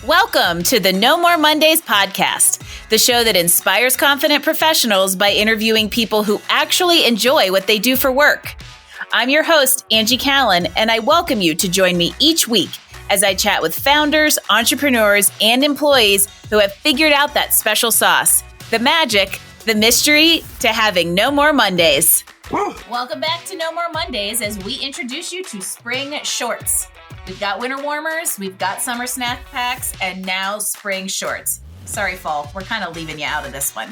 Welcome to the No More Mondays podcast, the show that inspires confident professionals by interviewing people who actually enjoy what they do for work. I'm your host, Angie Callen, and I welcome you to join me each week as I chat with founders, entrepreneurs, and employees who have figured out that special sauce, the magic, the mystery to having no more Mondays. Welcome back to No More Mondays as we introduce you to spring shorts. We've got winter warmers, we've got summer snack packs, and now spring shorts. Sorry, fall, we're kind of leaving you out of this one.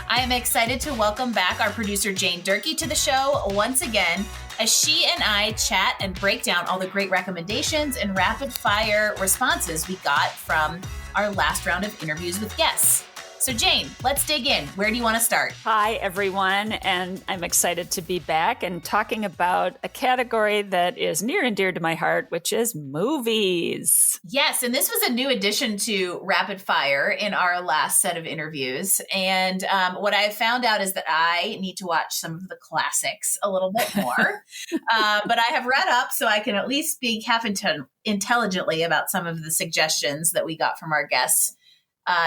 I am excited to welcome back our producer, Jane Durkee, to the show once again, as she and I chat and break down all the great recommendations and rapid fire responses we got from our last round of interviews with guests. So Jane, let's dig in. Where do you want to start? Hi, everyone, and I'm excited to be back and talking about a category that is near and dear to my heart, which is movies. Yes, and this was a new addition to Rapid Fire in our last set of interviews. And what I found out is that I need to watch some of the classics a little bit more. But I have read up so I can at least speak half intelligently about some of the suggestions that we got from our guests.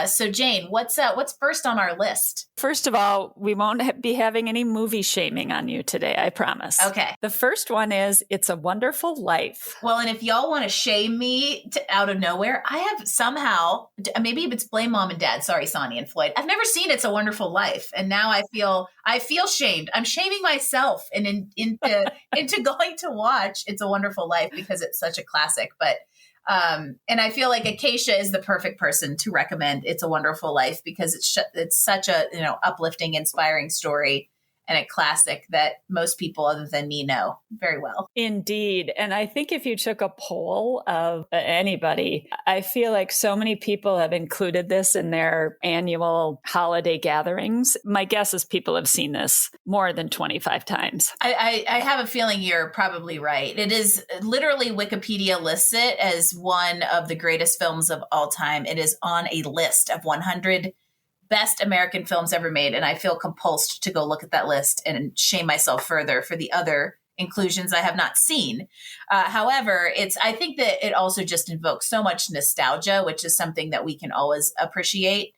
So Jane, what's first on our list? First of all, we won't be having any movie shaming on you today, I promise. Okay. The first one is It's a Wonderful Life. Well, and if y'all want to shame me out of nowhere, I have somehow, maybe it's blame mom and dad. Sorry, Sonny and Floyd. I've never seen It's a Wonderful Life. And now I feel shamed. I'm shaming myself and into going to watch It's a Wonderful Life because it's such a classic. But and I feel like Acacia is the perfect person to recommend It's a Wonderful Life because it's such a, uplifting, inspiring story and a classic that most people other than me know very well. Indeed. And I think if you took a poll of anybody, I feel like so many people have included this in their annual holiday gatherings. My guess is people have seen this more than 25 times. I have a feeling you're probably right. It is literally Wikipedia lists it as one of the greatest films of all time. It is on a list of 100 best American films ever made. And I feel compulsed to go look at that list and shame myself further for the other inclusions I have not seen. However, I think that it also just invokes so much nostalgia, which is something that we can always appreciate,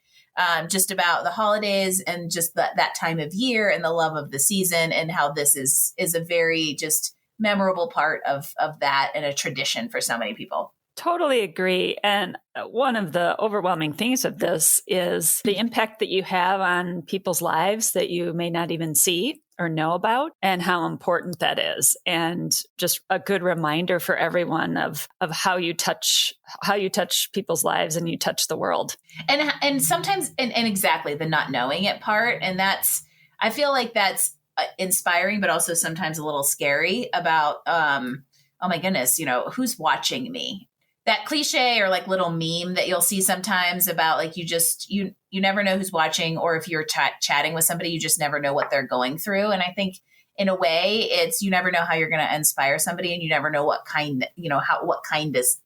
just about the holidays and just that time of year and the love of the season and how this is a very just memorable part of that and a tradition for so many people. Totally agree. And one of the overwhelming things of this is the impact that you have on people's lives that you may not even see or know about and how important that is. And just a good reminder for everyone of how you touch people's lives and you touch the world. And sometimes, and exactly the not knowing it part. And I feel like that's inspiring, but also sometimes a little scary about, oh my goodness, who's watching me? That cliche or like little meme that you'll see sometimes about like, you never know who's watching, or if you're chatting with somebody, you just never know what they're going through. And I think in a way you never know how you're going to inspire somebody, and you never know what kindness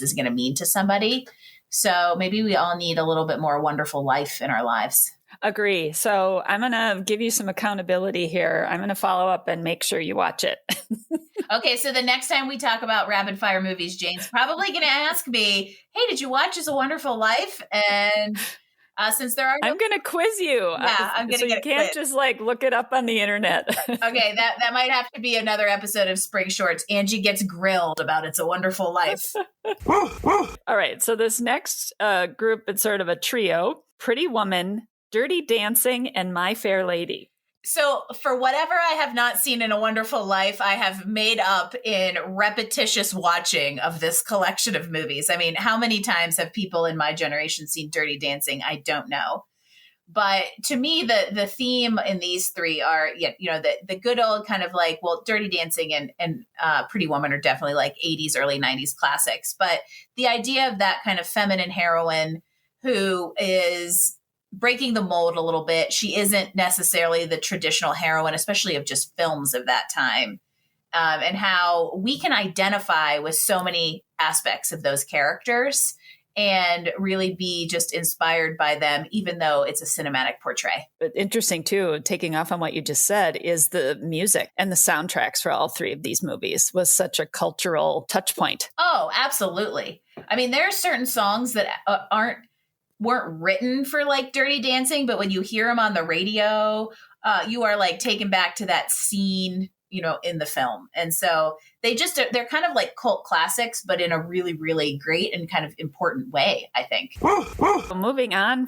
is going to mean to somebody. So maybe we all need a little bit more wonderful life in our lives. Agree. So I'm going to give you some accountability here. I'm going to follow up and make sure you watch it. Okay. So the next time we talk about rapid fire movies, Jane's probably going to ask me, hey, did you watch It's a Wonderful Life? And since there are I'm going to quiz you. Yeah, I'm going to so you can't just like look it up on the internet. Okay. That might have to be another episode of Spring Shorts. Angie gets grilled about It's a Wonderful Life. All right. So this next group, it's sort of a trio: Pretty Woman, Dirty Dancing, and My Fair Lady. So for whatever I have not seen in A Wonderful Life, I have made up in repetitious watching of this collection of movies. I mean, how many times have people in my generation seen Dirty Dancing? I don't know. But to me, the theme in these three are, the good old kind of like, well, Dirty Dancing and Pretty Woman are definitely like 80s, early 90s classics. But the idea of that kind of feminine heroine who is breaking the mold a little bit. She isn't necessarily the traditional heroine, especially of just films of that time, and how we can identify with so many aspects of those characters and really be just inspired by them, even though it's a cinematic portray. But interesting too, taking off on what you just said, is the music and the soundtracks for all three of these movies was such a cultural touch point. Oh, absolutely. I mean, there are certain songs that weren't written for like Dirty Dancing, but when you hear them on the radio, you are like taken back to that scene, in the film. And so they're kind of like cult classics, but in a really, really great and kind of important way, I think. Moving on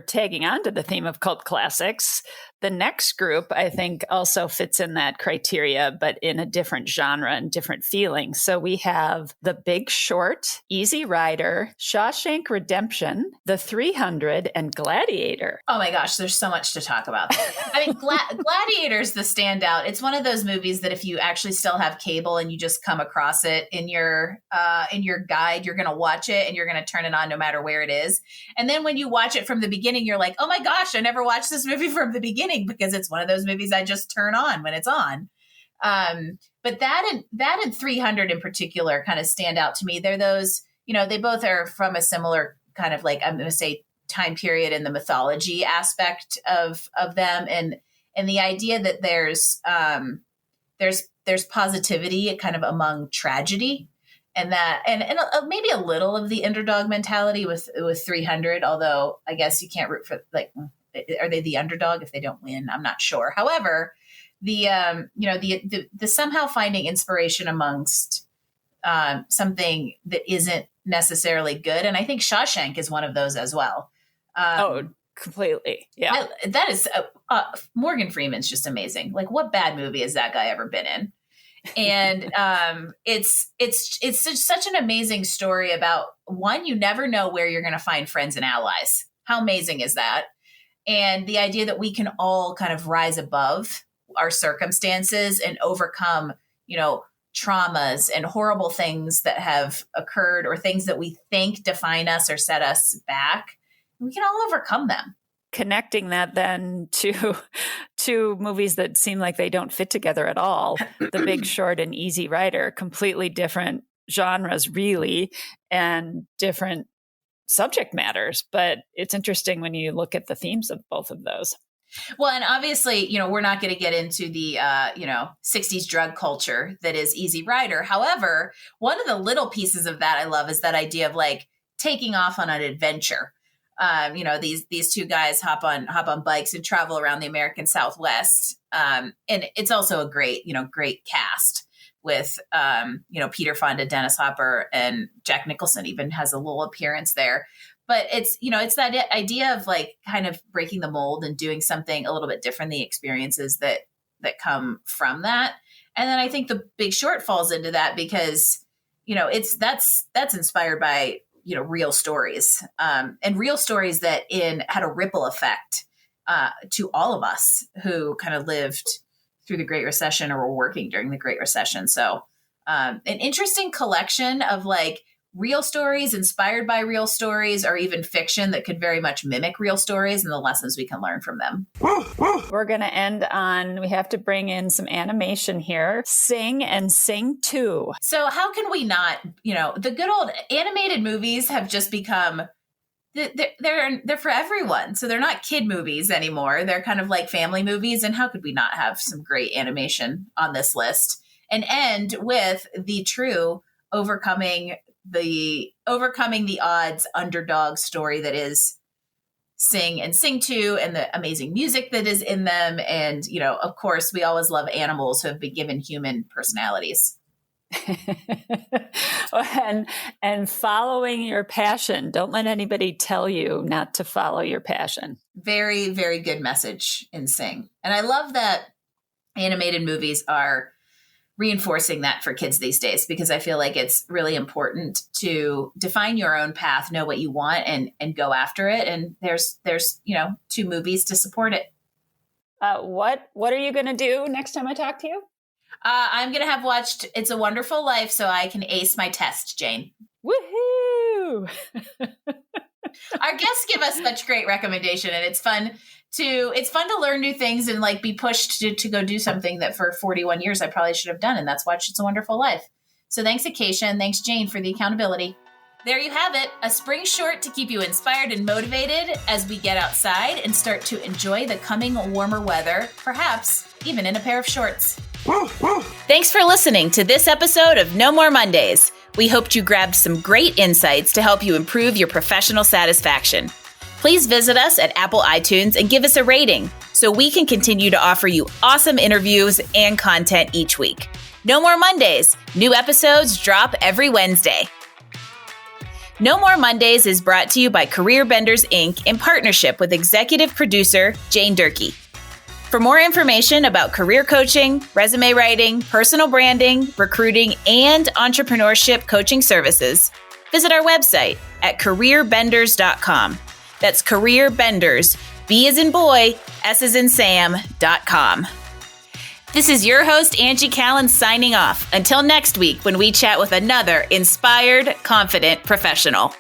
tagging on to the theme of cult classics, the next group, I think, also fits in that criteria, but in a different genre and different feeling. So we have The Big Short, Easy Rider, Shawshank Redemption, The 300, and Gladiator. Oh my gosh, there's so much to talk about. I mean, Gladiator's the standout. It's one of those movies that if you actually still have cable and you just come across it in your guide, you're going to watch it and you're going to turn it on no matter where it is. And then when you watch it from the beginning, you're like, oh my gosh, I never watched this movie from the beginning, because it's one of those movies I just turn on when it's on. But that and 300 in particular kind of stand out to me. They're those, they both are from a similar kind of like, I'm going to say, time period in the mythology aspect of them, and the idea that there's positivity kind of among tragedy, and maybe a little of the underdog mentality with 300. Although I guess you can't root for, like, are they the underdog if they don't win? I'm not sure. However, the somehow finding inspiration amongst something that isn't necessarily good, and I think Shawshank is one of those as well. Completely. Yeah. That is Morgan Freeman's just amazing. Like, what bad movie has that guy ever been in? And it's such an amazing story about, one, you never know where you're going to find friends and allies. How amazing is that? And the idea that we can all kind of rise above our circumstances and overcome, traumas and horrible things that have occurred, or things that we think define us or set us back. We can all overcome them. Connecting that then to movies that seem like they don't fit together at all. The Big Short and Easy Rider, completely different genres, really, and different subject matters. But it's interesting when you look at the themes of both of those. Well, and obviously, we're not going to get into the, 60s drug culture that is Easy Rider. However, one of the little pieces of that I love is that idea of like taking off on an adventure. These two guys hop on bikes and travel around the American Southwest. And it's also a great cast with, Peter Fonda, Dennis Hopper, and Jack Nicholson even has a little appearance there. But it's that idea of like kind of breaking the mold and doing something a little bit different, the experiences that come from that. And then I think The Big Short falls into that because, that's inspired by, real stories, and real stories that had a ripple effect to all of us who kind of lived through the Great Recession or were working during the Great Recession. So an interesting collection of like real stories inspired by real stories, or even fiction that could very much mimic real stories and the lessons we can learn from them. We're going to end on, we have to bring in some animation here. Sing and Sing 2. So how can we not, the good old animated movies have just become, they're for everyone. So they're not kid movies anymore. They're kind of like family movies. And how could we not have some great animation on this list, and end with the true overcoming the odds underdog story that is Sing and Sing 2, and the amazing music that is in them. And, of course, we always love animals who have been given human personalities. and following your passion. Don't let anybody tell you not to follow your passion. Very, very good message in Sing. And I love that animated movies are reinforcing that for kids these days, because I feel like it's really important to define your own path, know what you want, and go after it. And there's 2 movies to support it. What are you going to do next time I talk to you? I'm going to have watched It's a Wonderful Life so I can ace my test, Jane. Woohoo! Our guests give us such great recommendation, and it's fun to learn new things and like be pushed to go do something that for 41 years I probably should have done, and that's watch It's a Wonderful Life. So thanks, Acacia, and thanks, Jane, for the accountability. There you have it, a spring short to keep you inspired and motivated as we get outside and start to enjoy the coming warmer weather, perhaps even in a pair of shorts. Thanks for listening to this episode of No More Mondays. We hoped you grabbed some great insights to help you improve your professional satisfaction. Please visit us at Apple iTunes and give us a rating so we can continue to offer you awesome interviews and content each week. No More Mondays. New episodes drop every Wednesday. No More Mondays is brought to you by Career Benders, Inc. in partnership with executive producer Jane Durkee. For more information about career coaching, resume writing, personal branding, recruiting, and entrepreneurship coaching services, visit our website at careerbenders.com. That's Career Benders, B as in boy, S as in Sam.com. This is your host, Angie Callen, signing off. Until next week when we chat with another inspired, confident professional.